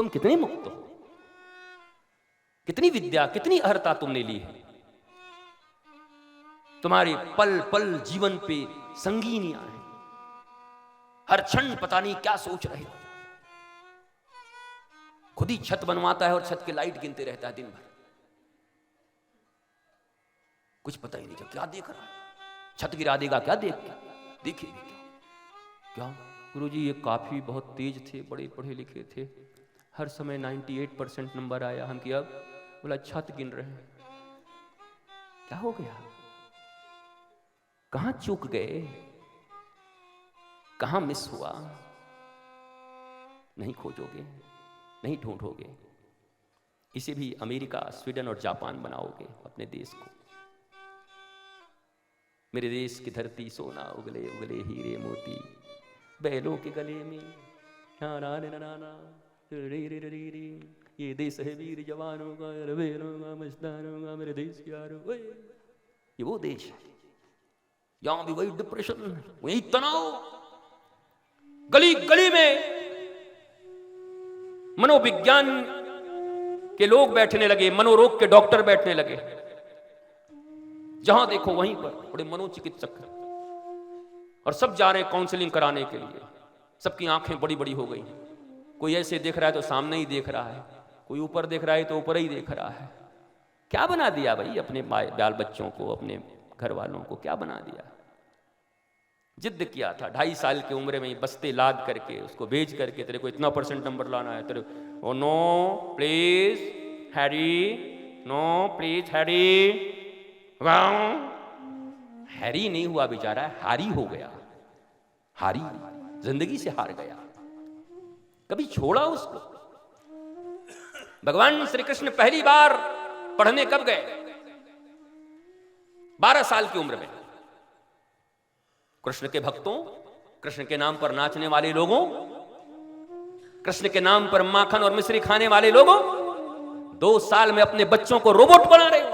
तुम कितने मुक्त हो, कितनी विद्या, कितनी अहर्ता तुमने ली है। तुम्हारे पल पल जीवन पे संगीनियां हैं, हर क्षण पता नहीं क्या सोच रहे हो। खुद ही छत बनवाता है और छत के लाइट गिनते रहता है दिन भर, कुछ पता ही नहीं क्या देख रहा है। छत गिरा देगा क्या, देखेगी क्या? गुरुजी ये काफी बहुत तेज थे, बड़े पढ़े लिखे थे, हर समय 98% नंबर आया। हम कि अब बोला छत गिन रहे हैं। क्या हो गया, कहां चूक गए, कहां मिस हुआ? नहीं खोजोगे, नहीं ढूंढोगे, इसे भी अमेरिका, स्वीडन और जापान बनाओगे अपने देश को। मेरे देश की धरती सोना उगले उगले हीरे मोती, बैलों के गले में नाना नाना रे रे रे रे, ये देश है वीर जवानों का, रवेलों का, मस्तानों का, मेरे देश के यारों। ये वो देश है, यहां भी वही डिप्रेशन, वही तनाव, गली गली में मनोविज्ञान के लोग बैठने लगे, मनोरोग के डॉक्टर बैठने लगे, जहां देखो वहीं पर बड़े मनोचिकित्सक, और सब जा रहे हैं काउंसलिंग कराने के लिए। सबकी आंखें बड़ी बड़ी हो गई, कोई ऐसे देख रहा है तो सामने ही देख रहा है, कोई ऊपर देख रहा है तो ऊपर ही देख रहा है। क्या बना दिया भाई अपने बाल बच्चों को, अपने घर वालों को क्या बना दिया? जिद किया था 2.5 साल की उम्र में बस्ते लाद करके उसको भेज करके, तेरे को इतना % नंबर लाना है, तेरे oh no please Harry, no please Harry. Harry नहीं हुआ बेचारा, हारी हो गया, हारी, जिंदगी से हार गया। कभी छोड़ा उसको? भगवान श्री कृष्ण पहली बार पढ़ने कब गए? 12 साल की उम्र में। कृष्ण के भक्तों, कृष्ण के नाम पर नाचने वाले लोगों, कृष्ण के नाम पर माखन और मिश्री खाने वाले लोगों, 2 साल में अपने बच्चों को रोबोट बना रहे हो।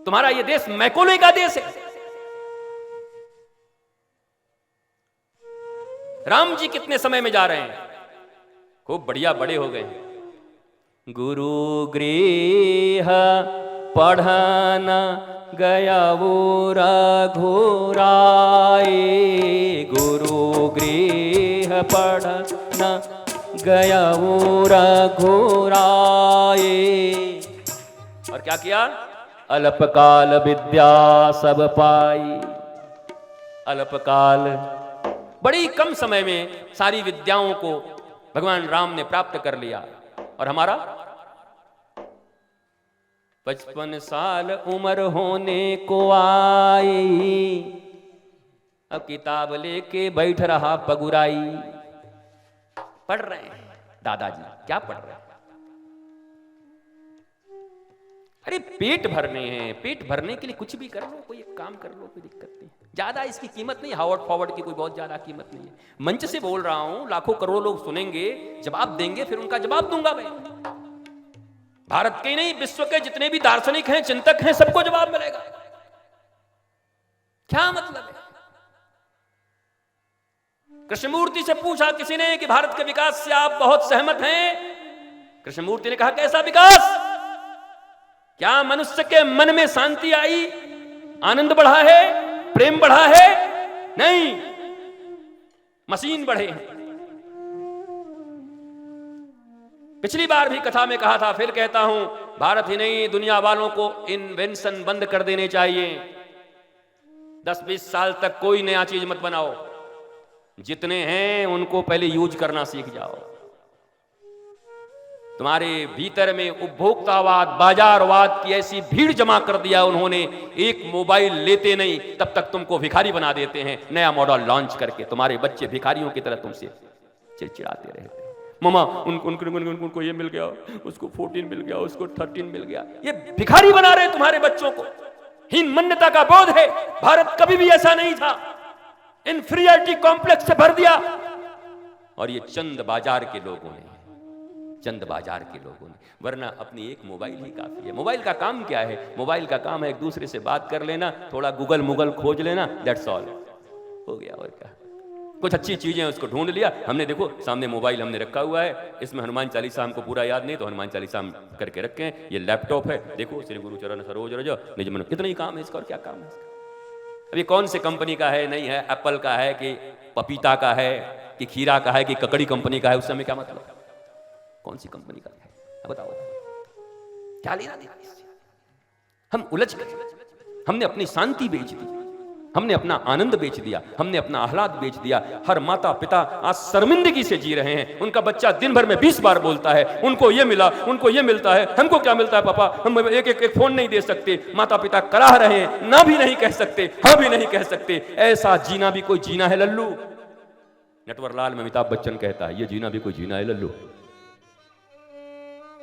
तुम्हारा यह देश मैकोले का देश है। राम जी कितने समय में जा रहे हैं? खूब बढ़िया बड़े हो गए। गुरु गृह पढ़ना गया वो रघुराए, गुरु गृह पढ़ना गया वो रघुराए। और क्या किया? अल्पकाल विद्या सब पाई। अल्पकाल, बड़ी कम समय में सारी विद्याओं को भगवान राम ने प्राप्त कर लिया। और हमारा 55 साल उम्र होने को आई, अब किताब लेके बैठ रहा पगुराई। पढ़ रहे हैं दादाजी, क्या पढ़ रहे हैं? अरे पेट भरने हैं, पेट भरने के लिए कुछ भी कर लो, कोई एक काम कर लो, कोई दिक्कत नहीं। ज्यादा इसकी कीमत नहीं, हावर्ड फॉरवर्ड की कोई बहुत ज्यादा कीमत नहीं है। मंच से बोल रहा हूं, लाखों करोड़ों लोग सुनेंगे, जवाब देंगे, फिर उनका जवाब दूंगा मैं। भारत के ही नहीं, विश्व के जितने भी दार्शनिक हैं, चिंतक हैं, सबको जवाब मिलेगा। क्या मतलब है? कृष्णमूर्ति से पूछा किसी ने कि भारत के विकास से आप बहुत सहमत हैं? कृष्णमूर्ति ने कहा कैसा विकास? क्या मनुष्य के मन में शांति आई, आनंद बढ़ा है, प्रेम बढ़ा है? नहीं, मशीन बढ़े हैं। पिछली बार भी कथा में कहा था, फिर कहता हूं, भारत ही नहीं दुनिया वालों को इन्वेंशन बंद कर देने चाहिए। 10-20 साल तक कोई नया चीज मत बनाओ, जितने हैं उनको पहले यूज करना सीख जाओ। तुम्हारे भीतर में उपभोक्तावाद, बाजारवाद की ऐसी भीड़ जमा कर दिया उन्होंने, एक मोबाइल लेते नहीं तब तक तुमको भिखारी बना देते हैं। नया मॉडल लॉन्च करके तुम्हारे बच्चे भिखारियों की तरह तुमसे चिड़चिड़ाते रहते हैं। मामा उनको ये मिल गया, उसको 14 मिल गया, उसको 13 मिल गया। ये भिखारी बना रहे तुम्हारे बच्चों को। हीन मान्यता का बोध है। भारत कभी भी ऐसा नहीं था, इंफीरियरिटी कॉम्प्लेक्स से भर दिया। और ये चंद बाजार के लोगों ने, वरना अपनी एक मोबाइल ही काफी है। मोबाइल का काम क्या है? मोबाइल का काम है एक दूसरे से बात कर लेना, थोड़ा गूगल मुगल खोज लेना, दैट्स ऑल, हो गया। और क्या? कुछ अच्छी चीजें उसको ढूंढ लिया हमने, देखो सामने मोबाइल हमने रखा हुआ है, इसमें हनुमान चालीसा हमको पूरा याद नहीं तो हनुमान चालीसा हम करके रखे हैं, ये लैपटॉप है, देखो श्री गुरु चरण सरोज रज निज मन, कितना ही काम है इसका और क्या काम है इसका। अभी कौन से कंपनी का है, नहीं है, एप्पल का है कि पपीता का है कि खीरा का है कि ककड़ी कंपनी का है, उससे हमें क्या मतलब, कौन सी कंपनी का है बताओ, क्या लेना देना इससे। हम उलझ गए, हमने अपनी शांति बेच दी, हमने अपना आनंद बेच दिया, हमने अपना आह्लाद बेच दिया। हर माता पिता आज शर्मिंदगी से जी रहे हैं, उनका बच्चा दिन भर में 20 बार बोलता है उनको ये मिला, उनको ये मिलता है, हमको क्या मिलता है पापा, हम एक फोन नहीं दे सकते। माता पिता कराह रहे हैं, ना भी नहीं कह सकते, हाँ भी नहीं कह सकते। ऐसा जीना भी कोई जीना है लल्लू। नटवरलाल में अमिताभ बच्चन कहता है, ये जीना भी कोई जीना है लल्लू,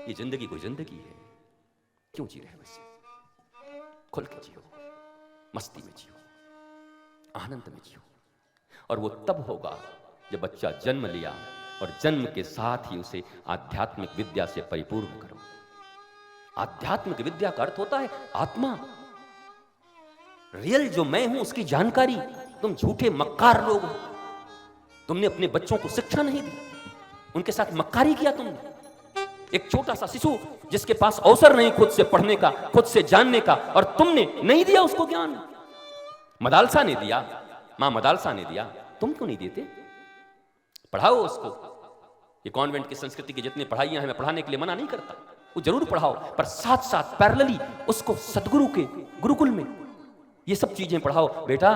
ये जिंदगी कोई जिंदगी है, क्यों जी रहे वैसे, खुल के जियो, मस्ती में जियो, आनंद में जियो। और वो तब होगा जब बच्चा जन्म लिया और जन्म के साथ ही उसे आध्यात्मिक विद्या से परिपूर्ण करो। आध्यात्मिक विद्या का अर्थ होता है आत्मा, रियल जो मैं हूं उसकी जानकारी। तुम झूठे मक्कार लोग हो, तुमने अपने बच्चों को शिक्षा नहीं दी, उनके साथ मक्कारी किया तुमने। एक छोटा सा शिशु जिसके पास अवसर नहीं खुद से पढ़ने का, खुद से जानने का, और तुमने नहीं दिया उसको ज्ञान। मदालसा ने दिया, मां मदालसा ने दिया, तुम क्यों नहीं देते? पढ़ाओ उसको। ये कॉन्वेंट की संस्कृति की जितनी पढ़ाइयां हैं, मैं पढ़ाने के लिए मना नहीं करता, वो जरूर पढ़ाओ, पर साथ साथ पैरेलली उसको सदगुरु के गुरुकुल में ये सब चीजें पढ़ाओ। बेटा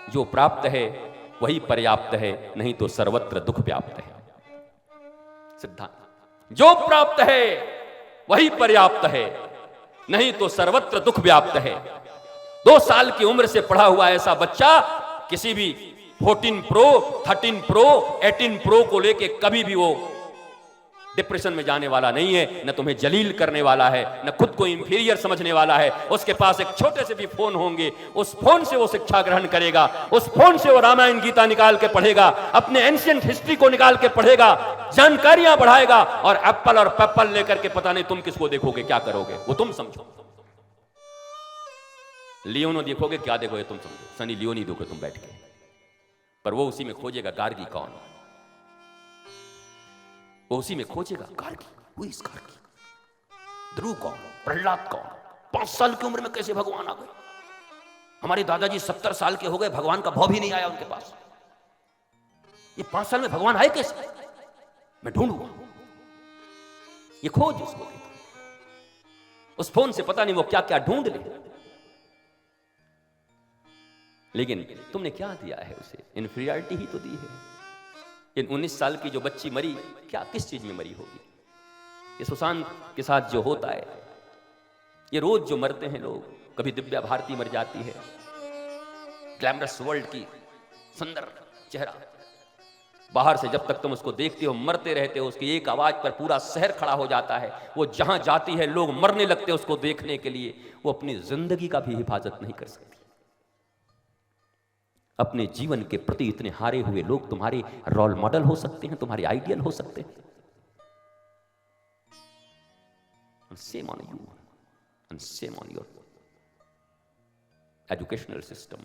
जो प्राप्त है वही पर्याप्त है, नहीं तो सर्वत्र दुख व्याप्त है। सिद्धांत, जो प्राप्त है वही पर्याप्त है, नहीं तो सर्वत्र दुख व्याप्त है। 2 साल की उम्र से पढ़ा हुआ ऐसा बच्चा किसी भी 14 प्रो, 13 प्रो, 18 प्रो को लेके कभी भी वो डिप्रेशन में जाने वाला नहीं है, न तुम्हें जलील करने वाला है, न खुद को इंफीरियर समझने वाला है। उसके पास एक छोटे से भी फोन होंगे, उस फोन से वो शिक्षा ग्रहण करेगा, उस फोन से वो रामायण गीता निकाल के पढ़ेगा, अपने एंशिएंट हिस्ट्री को निकाल के पढ़ेगा, जानकारियां बढ़ाएगा। और एप्पल और पेप्पल लेकर के पता नहीं तुम किसको देखोगे, क्या करोगे, वो तुम समझो। लियोनो देखोगे, क्या देखोगे तुम समझो, सनी लियोनी देखोगे तुम बैठ के, पर वो उसी में खोजेगा गार्गी कौन, वो उसी में खोजेगा गार्गी, वो इस गार्गी, ध्रुव कौन, प्रहलाद कौन, 5 साल की उम्र में कैसे भगवान आ गए। हमारे दादाजी 70 साल के हो गए, भगवान का भाव भी नहीं आया उनके पास। ये 5 साल में भगवान आए कैसे, मैं ढूंढूंगा। ये खोज उसको देखो, उस फोन से पता नहीं वो क्या क्या ढूंढ ले, लेकिन तुमने क्या दिया है उसे, इन्फीरियरिटी ही तो दी है। इन 19 साल की जो बच्ची मरी, क्या किस चीज में मरी होगी? ये सुशांत के साथ जो होता है, ये रोज जो मरते हैं लोग, कभी दिव्या भारती मर जाती है, ग्लैमरस वर्ल्ड की सुंदर चेहरा, बाहर से जब तक तुम उसको देखते हो मरते रहते हो, उसकी एक आवाज पर पूरा शहर खड़ा हो जाता है। वो जहां जाती है लोग मरने लगते हैं उसको देखने के लिए। वो अपनी जिंदगी का भी हिफाजत नहीं कर सकती। अपने जीवन के प्रति इतने हारे हुए लोग तुम्हारे रोल मॉडल हो सकते हैं, तुम्हारे आइडियल हो सकते हैं। Shame on you and shame on your educational system.